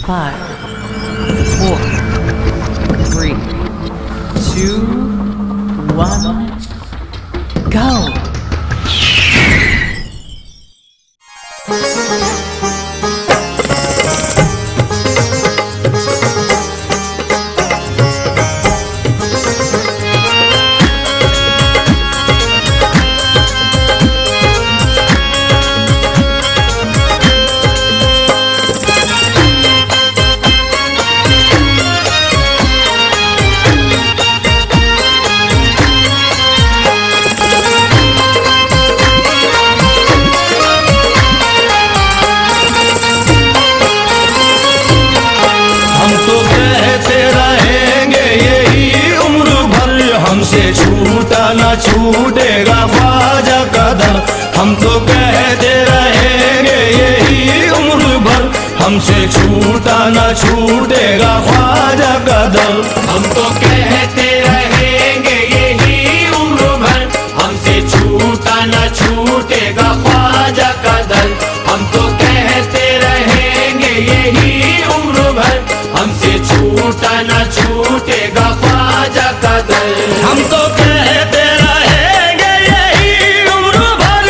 5, 4, 3, 2, 1, go! हमसे छूटा ना छूटेगा ख्वाजा का दर। हम तो कहते रहेंगे यही उम्र भर, हमसे छूटा ना छूटेगा ख्वाजा का दर। हम तो कहते रहेंगे यही उम्र भर, हमसे छूटा ना छूटेगा ख्वाजा का दर। हम तो कहते रहेंगे यही उम्र भर, हमसे छूटा ना छूटेगा ख्वाजा का दर। हम तो कहते रहेंगे यही उम्र भर,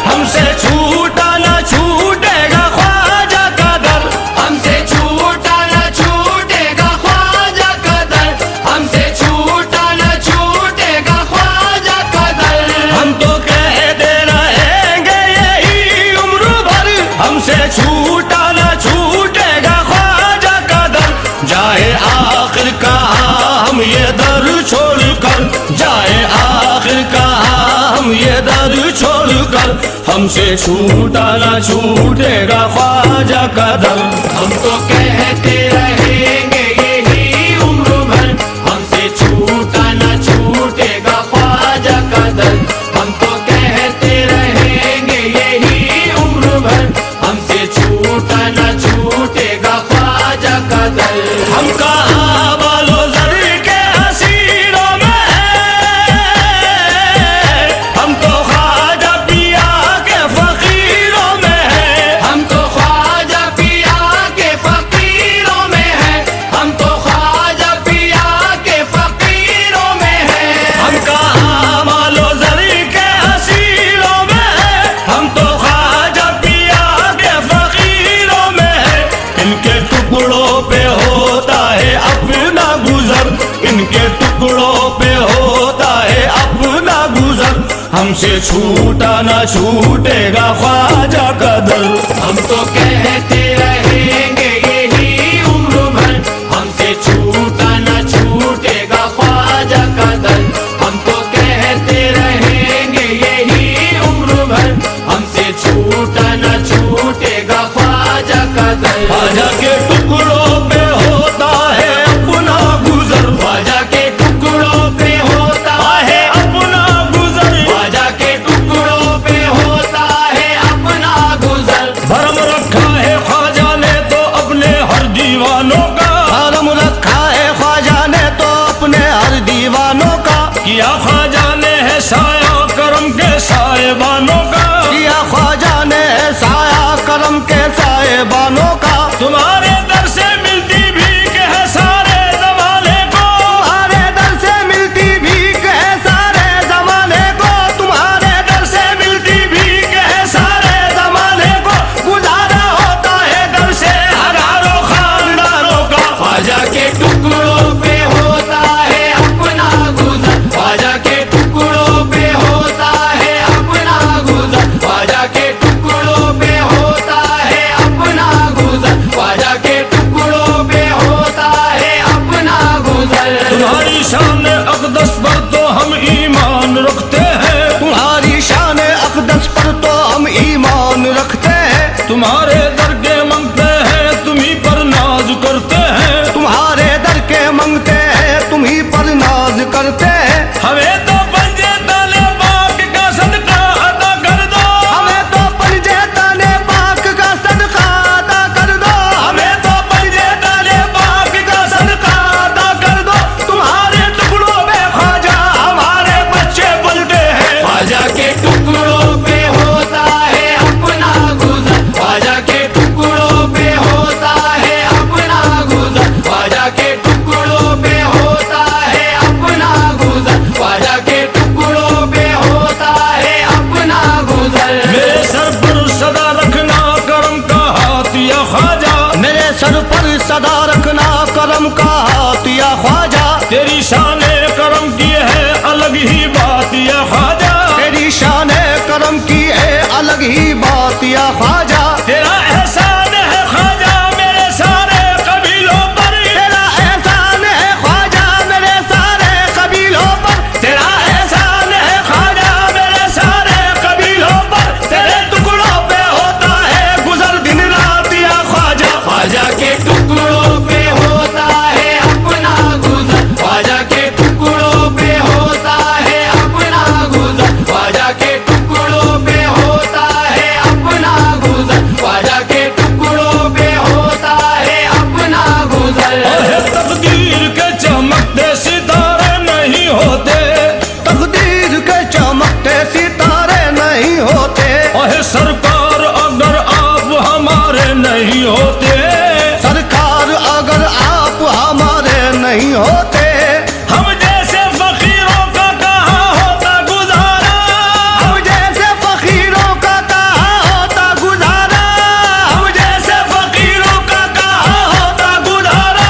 हमसे छूटा ना छूटेगा ख्वाजा का दर। हमसे छूटा ना छूटेगा ख्वाजा का दर, हमसे छूटा ना छूटेगा ख्वाजा का दर। हम तो कहते रहेंगे यही उम्र भर, हमसे छूटा ना छूटेगा ख्वाजा का दर। जाए आखिर कहाँ हम ये दर छोड़कर, जाए आखिर कहाँ हम ये दर छोड़कर, हमसे छूटा ना छूटेगा ख्वाजा का दर। हम तो कहते रहेंगे यही उम्र भर, हमसे छूटा ना छूटेगा ख्वाजा का दर। हम तो कहते रहेंगे यही उम्र भर, हमसे छूटा ना छूटेगा ख्वाजा का दर। हम कहाँ बालो जर के हसीनों में हैं, हम तो ख्वाजा पिया के फकीरों में हैं। हम तो ख्वाजा पिया के फकीरों में हैं, हम तो ख्वाजा पिया के फकीरों में हैं। हम कहाँ बालो जर के हसीनों में हैं, हम तो ख्वाजा पिया के फकीरों में हैं। इनके टुकड़ों पे होता है अपना गुजर, इनके टुकड़ों पे होता है अपना गुजर, हमसे छूटा ना छूटेगा ख्वाजा का दर। हम तो कहते रहेंगे यही उम्र भर, हमसे छूटा ना छूटेगा ख्वाजा का दर। हम तो कहते रहेंगे यही उम्र भर, हमसे छूटा ना छूटेगा ख्वाजा का दर। ख्वाजा के टुकड़ों पे होता है अपना गुजर, ख्वाजा के टुकड़ों पे होता है अपना गुजर। ख्वाजा के टुकड़ों पे होता है अपना गुजर। भरम रखा है ख्वाजा करम का हाथ या ख्वाजा, तेरी शान करम की है अलग ही बात या ख्वाजा, तेरी शान करम की है अलग ही बात या ख्वाजा, तेरा एहसान है ख्वाजा मेरे सारे कबीलों पर, तेरा एहसान है ख्वाजा मेरे सारे कबीलों पर, तेरा एहसान है ख्वाजा मेरे सारे कबीलों पर, तेरे टुकड़ों पे होता है गुजर दिन रात या ख्वाजा, ख्वाजा के टुकड़ों पे होता है अपना गुजर, ख्वाजा के टुकड़ों पे होता है अपना गुजर, ख्वाजा के टुकड़ों पे होता है अपना गुजर, ख्वाजा के टुकड़ों पे होता है अपना गुजर। है तकदीर के चमकते सितारे नहीं होते, तकदीर के चमकते सितारे नहीं होते, अहे सरकार अगर आप हमारे नहीं होते, सरकार अगर आप हमारे नहीं होते, हम जैसे फकीरों का कहाँ होता गुजारा, हम जैसे फकीरों का कहाँ होता गुजारा, हम जैसे फकीरों का कहाँ होता गुजारा,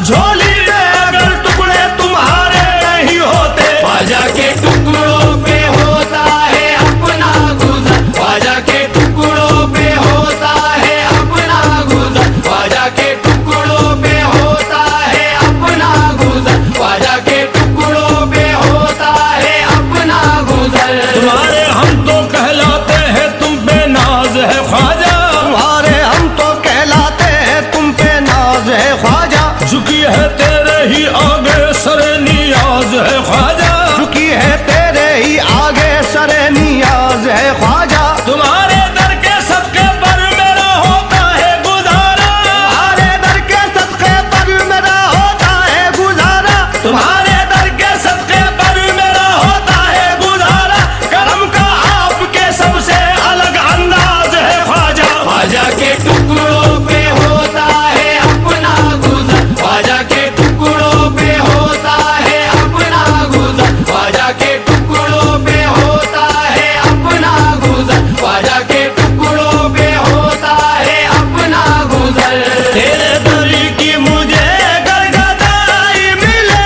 झोली में अगर टुकड़े तुम्हारे नहीं होते, ख्वाजा के टुकड़ों पे होता है अपना गुजर, ख्वाजा के टुकड़ों पे होता है अपना गुजर, ख्वाजा के टुकड़ों पे होता है अपना गुजर, ख्वाजा के टुकड़ों पे होता है अपना गुजर। तुम्हारे हम तो कहलाते हैं तुम पे नाज है ख्वाजा, तुम्हारे हम तो कहलाते हैं तुम पे नाज है ख्वाजा, झुकी है तेरे ही आगे सरे नियाज है ख्वाजा, झुकी है तेरे ही आगे सरे नियाज है ख्वाजा, तुम्हारे दर के सदके पर मेरा होता है गुजारा, तुम्हारे दर के सदके पर मेरा होता है गुजारा, तुम्हारे दर के सदके पर मेरा होता है गुजारा, करम का आपके सबसे अलग अंदाज है ख्वाजा, ख्वाजा के टुकड़ों पे होता है अपना गुजर, ख्वाजा के टुकड़ों पे होता है अपना गुजर, ख्वाजा के टुकड़ों पे होता है अपना गुजर, ख्वाजा के टुकड़ों पे होता है अपना गुजर। तेरे दर की मुझे गदगदाई मिले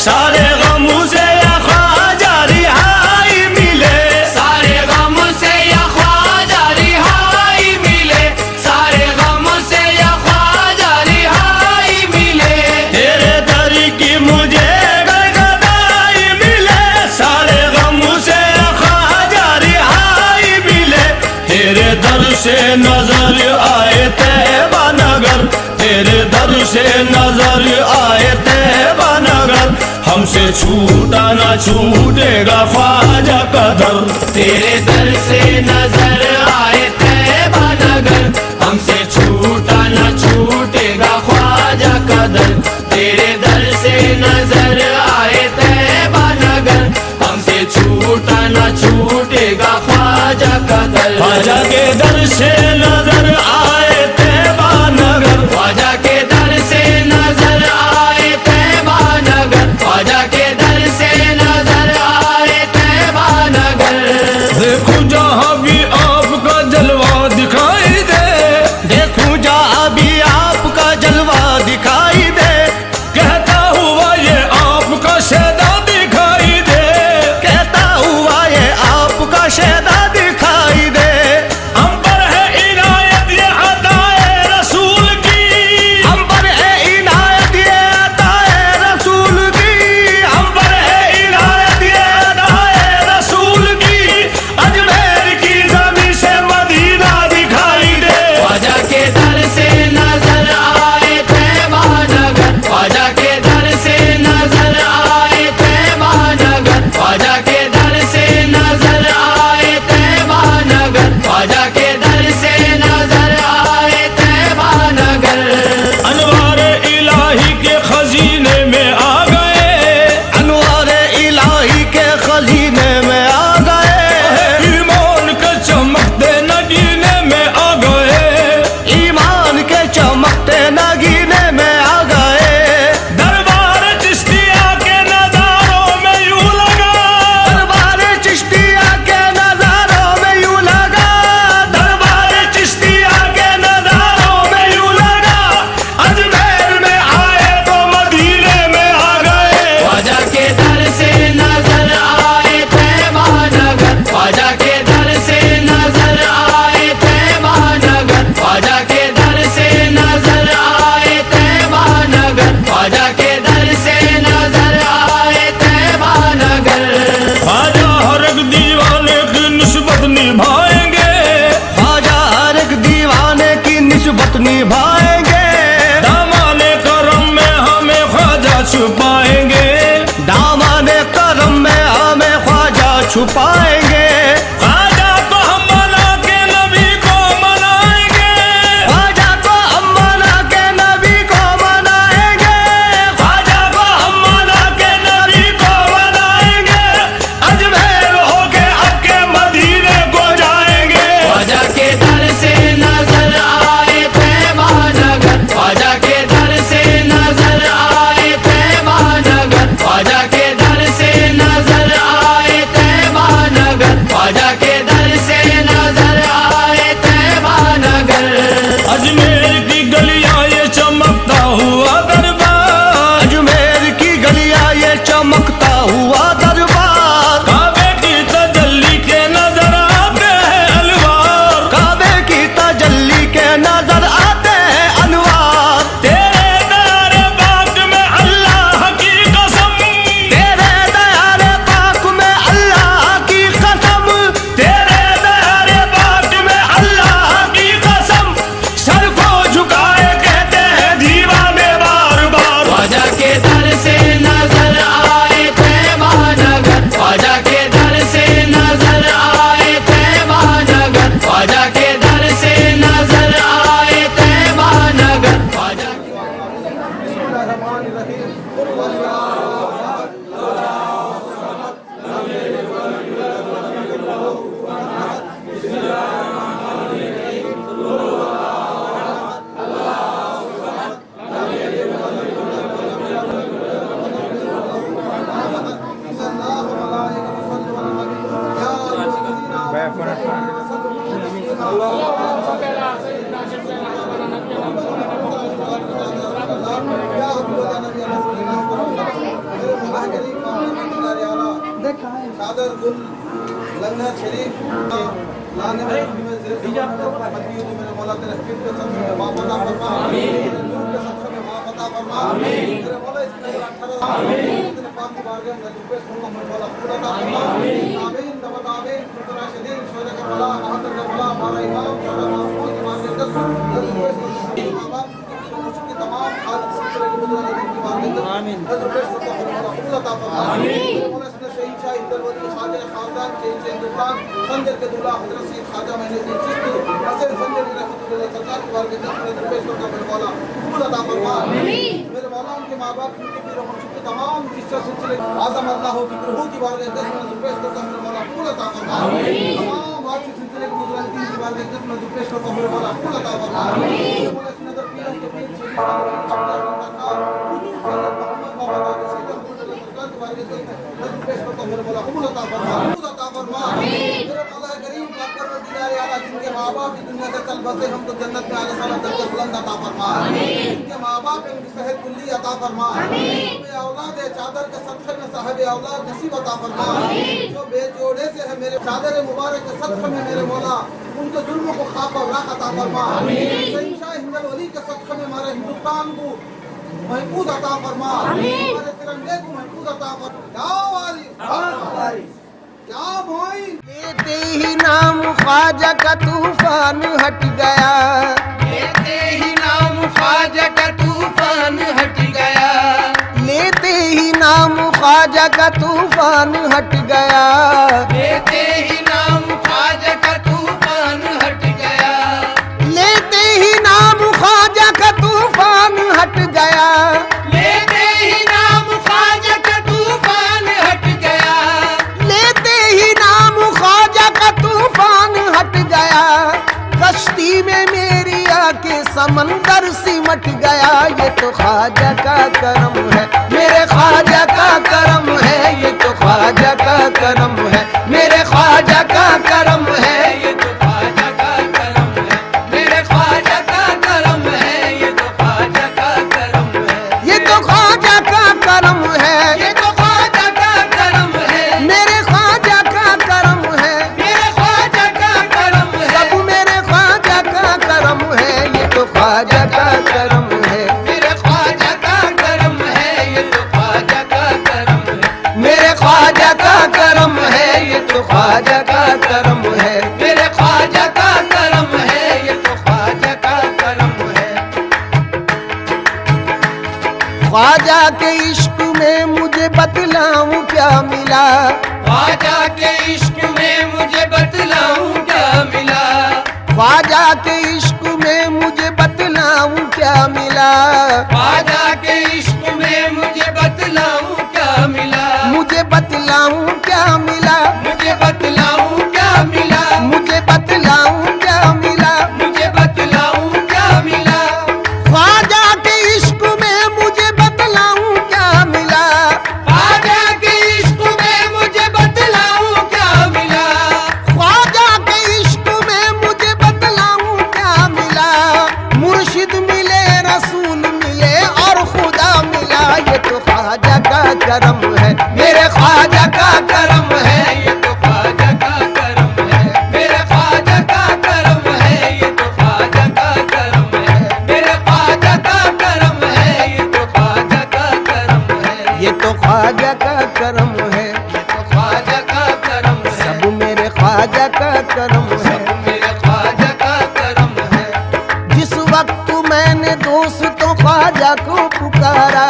सारे गमों से या ख्वाजा रिहाई मिले, सारे गम से या ख्वाजा रिहाई मिले, सारे गम से या ख्वाजा रिहाई मिले, तेरे दर की मुझे गदगदाई मिले सारे गमों से या ख्वाजा रिहाई मिले, तेरे दर से नजर आए तैबा नगर, तेरे दर से नजर आए तैबा नगर, हमसे छूटा ना छूटेगा ख्वाजा का दर, तेरे दर से नजर आए तैबा नगर, हमसे छूटा न छूटेगा ख्वाजा का दर, तेरे दर से नजर आए तैबा नगर, हमसे छूटा न छूटेगा ख्वाजा का दर। ख्वाजा के दर से नजर आए तैबा नगर, ख्वाजा के दर से नजर आए तैबा नगर, ख्वाजा के दर से नजर आए तैबा नगर। देखो जहाँ भी आपका जलवा दिखाई दे, देखूं जहाँ भी आपका जलवा दिखाई दे, कहता हुआ ये आपका शहदा दिखाई दे, कहता हुआ ये आपका शहदा दिखाई दे, हम पर है दीवाने की निस्बत निभाएंगे, ख्वाजा हर एक दीवाने की निस्बत निभाएंगे। दामाने करम में हमें ख्वाजा छुपाएंगे, दामाने करम में हमें ख्वाजा छुपाएंगे। ख्वाजा को हम मना के नबी को मनाएंगे, ख्वाजा को हम मना के नबी को मनाएंगे। ख्वाजा को हम मना के नबी को मनाएंगे। अजमेर होके अक्के मदीने को जाएंगे। ख्वाजा के दर से नजर आए तैबा नगर, ख्वाजा के दर से नजर आए तैबा नगर, ख्वाजा के दर से नजर आए तैबा नगर, ख्वाजा के दर से नजर आए तैबा नगर। अजमेर की गलियां ये चमकता हुआ दरबार, अजमेर की गलियां ये चमकता हुआ दरबार। काबे की तजल्ली के नजर आते हैं अलवार, काबे की तजल्ली के नजर आते हैं अनवार। तेरे दारे बाग में अल्लाह की कसम, तेरे दयारे पाक में अल्लाह की कसम। तेरे दारे बाग में अल्लाह की कसम। सर को झुकाए कहते हैं दीवाने बार बार। ख्वाजा के दर से नजर आए तैबा नगर, ख्वाजा के दर से नजर आए तैबा नगर, ख्वाजा के दर से नजर आए तैबा नगर, ख्वाजा चादर गुल लंगर शरीफ लाने में मेरे मौला तेरे हबीब के सदक़े में माफ़ अता फरमा, तेरे नूर के सदक़े में माफ़ अता फरमा, तेरे मौला इस नजर 18 तेरे पाक की बारगाह में दुबे सुनना मेरे मौला पूरा अता फरमा। आमीन तवत आमीन शुक्र शदीद शोदा के भला बहादुर के भला हमारा इमाम शोदा मासूम की बात दस मां-बाप की तमाम हालत सिलसिले की बुजुर्ग की बात दस आमीन दुबे सुनना मेरे मौला पूरा अता फरमा। आमीन मौला शहीद शाह इंदरवली ख्वाजा खानदान के दुकान संजर के दूल्हा हजरत सैयद ख्वाजा मैनुद्दीन चिश्ती हसन संजर रहमतुल्लाह सरकार के बारे में दस रुपए का मेरे मौला कबूल अता फरमा। मेरे मौला उनके माँ-बाप उनके पीर मुर्शिद तमाम किस्सा सिलसिले आज़म अल्लाह की प्रभु की बारे में 10 रुपए का मेरे मौला कबूल अता फरमा। तमाम वाक़ई सिलसिले के बुजुर्ग की बारे में 10 रुपए का मेरे मौला कबूल अता फरमा। मौला इस नजर पीर के पीर शहीद मेरे मौला कबूल अता फरमा, कबूल अता फरमा। मेरे मौला करीम पाक परवरदिगार आला जिनके माँ-बाप भी दुनिया से चल बसे हमको जन्नत में आने साला दर्जा बुलंद अता फरमा। जिनके माँ-बाप हैं उनकी सेहत कुल्ली अता फरमा। हमें औलाद चादर के सदक़े में साहिब औलाद नसीब अता फरमा। जो बेजोड़े से है मेरे चादर मुबारक के सदक़े में मेरे मौला उनके जुल्म को खाक और राख अता फरमा। शहंशाह हिंदुल के सदक़े में हमारे हिंदुस्तान को महफूज अता फरमा, हमारे तिरंगे को महफूज अता फरमा। क्या वाली क्या भाई लेते ही नाम ख्वाजा का तूफान हट गया, लेते ही नाम ख्वाजा का तूफान हट गया, लेते ही नाम ख्वाजा का तूफान हट गया, लेते ही नाम ख्वाजा का तूफान हट गया, लेते ही नाम ख्वाजा का तूफान हट गया, लेते ही नाम ख्वाजा का तूफान हट गया, लेते ही नाम ख्वाजा का तूफान हट गया। कश्ती में मेरी आके समंदर सिमट गया। ये तो ख्वाजा का करम है, मेरे ख्वाजा का करम है। ये तो ख्वाजा का करम है, मेरे ख्वाजा का करम है। ये तो ख्वाजा का करम है, मेरे ख्वाजा का करम है। ये तो ख्वाजा का करम है, ये तो ख्वाजा का करम है, ये तो ख्वाजा का करम है, मेरे ख्वाजा का करम है। मेरे ख्वाजा का करम है, सब मेरे ख्वाजा का करम है। ये तो ख्वाजा का करम है, मेरे ख्वाजा का करम है। ये तो ख्वाजा का करम है, मेरे ख्वाजा का करम है। ये तो ख्वाजा का का करम है, मेरे ख्वाजा का करम है, ये तो ख्वाजा का करम है। ख्वाजा के इश्क में मुझे बतलाऊं क्या मिला, ख्वाजा के इश्क में मुझे बतलाऊं क्या मिला, ख्वाजा के इश्क में मुझे बतलाऊं क्या मिला, ख्वाजा के इश्क में मुझे बतलाऊं क्या मिला, मुझे बतलाऊं क्या मिला, मुझे बतलाऊं क्या मिला, मुझे बतलाऊं क्या मिला, मुझे बतलाऊं क्या मिला, ख्वाजा के इश्क में मुझे बतलाऊं क्या मिला, ख्वाजा के इश्क में मुझे बतलाऊं क्या मिला, ख्वाजा के इश्क में मुझे बतलाऊं क्या मिला, मुर्शिद मिले रसूल मिले और खुदा मिला, ये तो ख्वाजा का करम है, मेरे ख्वाजा का करम है, ये तो ख्वाजा का करम है, मेरे ख्वाजा का करम है, ये तो ख्वाजा का करम है, मेरे ख्वाजा का करम है, ये तो ख्वाजा का करम है, ये तो ख्वाजा का करम है, ये तो ख्वाजा का करम है, सब मेरे ख्वाजा का करम है। मेरे ख्वाजा का करम है। जिस वक्त मैंने दोस्तों ख्वाजा को पुकारा,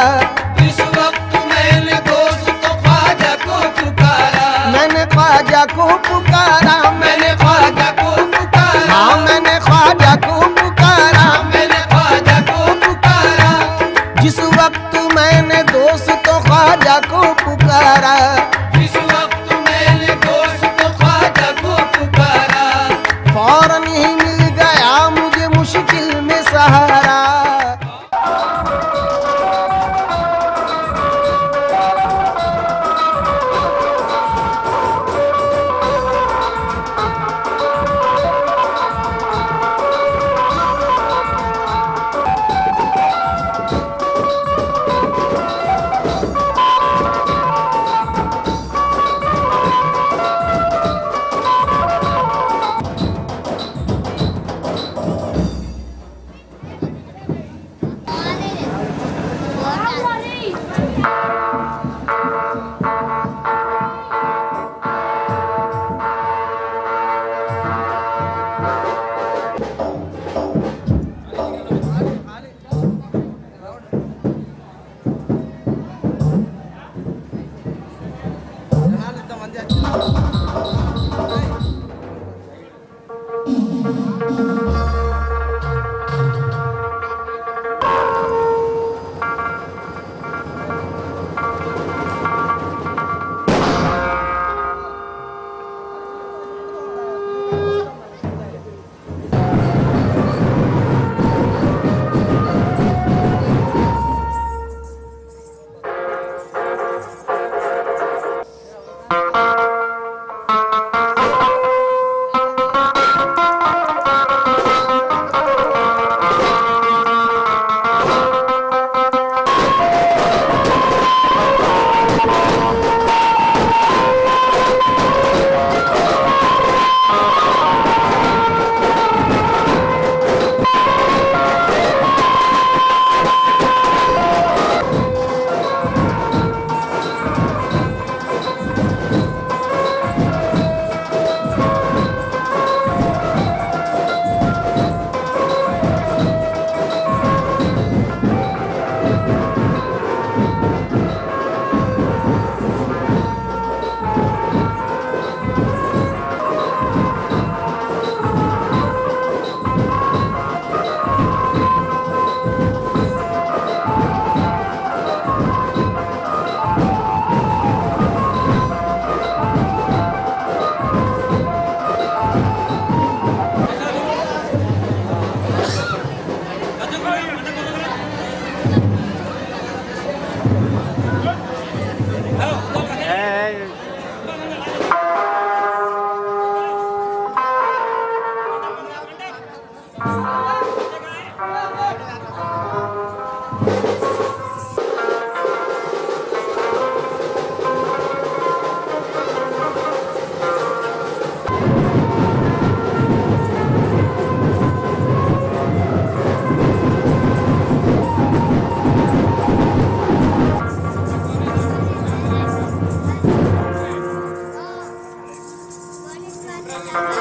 इस वक्त मैंने दोस्तों ख्वाजा को पुकारा, मैंने ख्वाजा को पुकारा, मैंने ख्वाजा को पुकारा, हाँ मैंने ख्वाजा को पुकारा, मैंने ख्वाजा को पुकारा, जिस वक्त मैंने दोस्तों ख्वाजा को पुकारा, इस वक्त मैंने दोस्तों ख्वाजा को पुकारा, फौरन ही मिल गया मुझे मुश्किल में सहारा। Thank